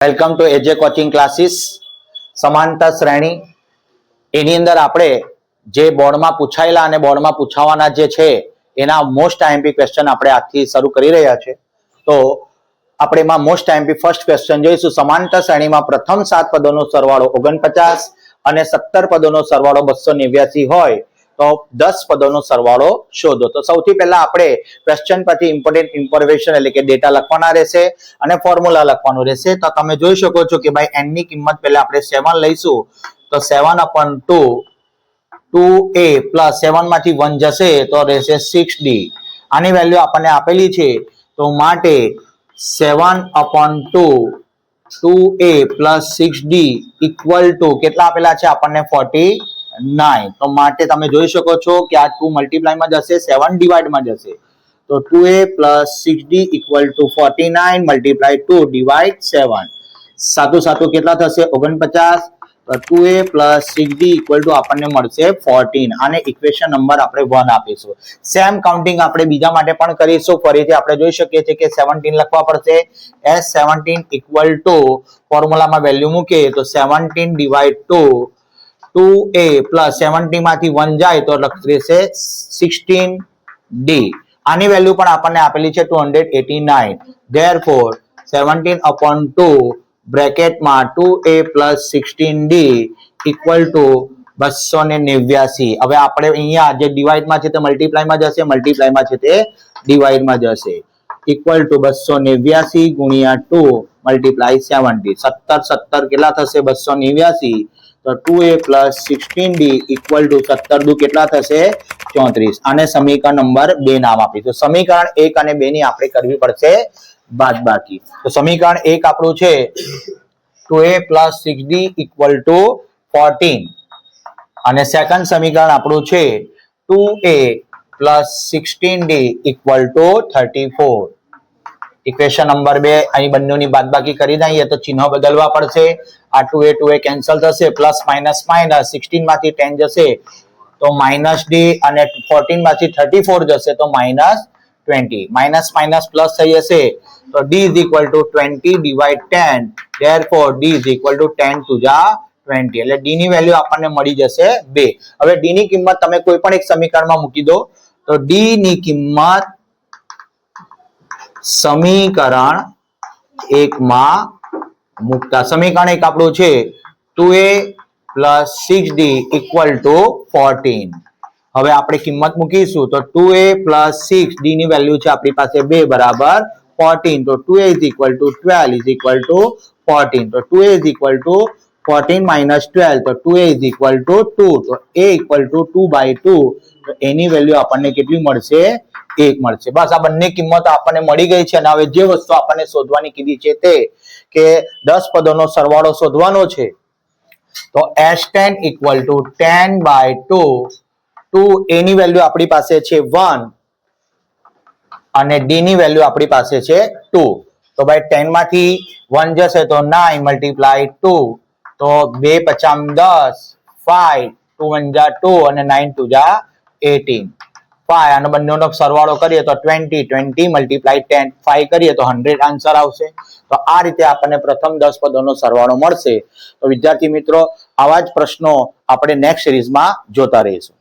Welcome to AJ coaching classes. સમાનતા શ્રેણી એની અંદર આપણે જે બોર્ડમાં પૂછાયેલા અને બોર્ડમાં પૂછાવાના જે છે એના મોસ્ટ આઈએમપી ક્વેશ્ચન આપણે આજથી શરૂ કરી રહ્યા છે. તો આપણે એમાં મોસ્ટ આઈએમપી ફર્સ્ટ ક્વેશ્ચન જોઈશું. સમાંતર શ્રેણીમાં પ્રથમ 7 પદોનો સરવાળો 49 અને 17 પદોનો સરવાળો 289 હોય તો 10 પદોનો સરવાળો શોધો. તો સૌથી પહેલા આપણે ક્વેશ્ચન પછી ઇમ્પોર્ટન્ટ ઇન્ફોર્મેશન એટલે કે ડેટા લખવાના રહેશે અને ફોર્મ્યુલા લખવાનું રહેશે. તો તમે જોઈ શકો છો કે ભાઈ n ની કિંમત પહેલા આપણે 7 લઈશું તો 7/2 2a પ્લસ 7 માંથી 1 જશે તો રહેશે 6d. આની વેલ્યુ આપણને આપેલી છે તો માટે 7/2 2a plus 6d equal to કેટલા આપેલા છે આપણને 49. તો માટે તમે જોઈ શકો છો કે આ 2 મલ્ટીપ્લાયમાં જશે 7 ડિવાઇડમાં જશે તો 2a plus 6d equal to 49 multiply 2 divide 7. સાતું સાતું કેટલા થશે 49. તો 2a plus 6d equal to આપણને મળશે 14. આને ઇક્વેશન નંબર આપણે 1 આપીશું. સેમ કાઉન્ટિંગ આપણે બીજા માટે પણ કરીશું. ફરીથી આપણે જોઈ શકીએ છીએ કે 17 લખવા પડશે. S17 ઇક્વલ ટુ ફોર્મ્યુલામાં વેલ્યુ મૂકીએ તો 17 ડિવાઇડ 2a પ્લસ 70 માંથી 1 જાય તો રહેશે 16d. આની વેલ્યુ પણ આપણને આપેલી છે 289. Therefore 17/2 બ્રેકેટમાં 2a plus 16d equal to 289. હવે આપણે અહીંયા જે ડિવાઇડમાં છે તે મલ્ટીપ્લાયમાં જશે, મલ્ટીપ્લાયમાં છે તે ડિવાઇડમાં જશે. ઇક્વલ ટુ 289 ગુણ્યા 2 મલ્ટીપ્લાય 70. 17 કેટલા થશે 289. તો 2a plus 16d equal to 17 કેટલા થશે 34. આને સમીકરણ નંબર 2 નામ આપીશું. સમીકરણ 1 અને 2 ની આપણે કરવી પડશે બાદબાકી. તો સમીકરણ 1 આપણું છે 2a plus 6d equal to 14 અને સેકન્ડ સમીકરણ આપણું છે 2a plus 16d equal to 34. Equation number 2 અહીં બંનેની બાદબાકી કરી દઈએ તો ચિહ્ન બદલવા પડશે. આ 2a કેન્સલ થશે, પ્લસ માઇનસ માઇનસ 16 માંથી 10 જશે તો માઇનસ d અને 14 માંથી 34 જશે તો માઇનસ 20. માઇનસ માઇનસ પ્લસ થઈ જશે તો d is equal to 20 divide 10. Therefore d is equal to 10 to the 20. એટલે d ની વેલ્યુ આપણને મળી જશે 2. હવે d ની કિંમત તમે કોઈ પણ એક સમીકરણમાં મૂકી દો તો d ની કિંમત સમીકરણ 1 માં મૂકતા સમીકરણ 1 આપણું છે 2a plus 6d equal to 14. હવે આપણે કિંમત મૂકીશું તો 2a પ્લસ 6d ની વેલ્યુ છે આપણી પાસે 2 બરાબર 14. તો 2a is equal to 12 is equal to 14. તો 2a is equal to 14 minus 12 તો 2a is equal to 2. તો a equal to 2/2. તો એની વેલ્યુ આપણને કેટલી મળશે 1 મળશે. બસ આ બંને કિંમતો આપણને મળી ગઈ છે. અને હવે જે વસ્તુ આપણને શોધવાની કીધી છે તે કે 10 પદોનો સરવાળો શોધવાનો છે તો S10 equal to 10/2. 2a ની વેલ્યુ આપણી પાસે છે 1 અને d ની વેલ્યુ આપણી પાસે છે 2. તો ભાઈ 10 માંથી 1 જશે તો 9 મલ્ટીપ્લાય 2 તો 2 × 5 = 10 5 2 × 1 = 2 અને 9 × 2 = 18 5 અને બંનેનો સરવાળો કરીએ તો 20 મલ્ટીપ્લાય 10 5 કરીએ તો 100 આન્સર આવશે. તો આ રીતે આપણને પ્રથમ 10 પદોનો સરવાળો મળશે. તો વિદ્યાર્થી મિત્રો આવા જ પ્રશ્નો આપણે નેક્સ્ટ સિરીઝમાં જોતા રહીશું.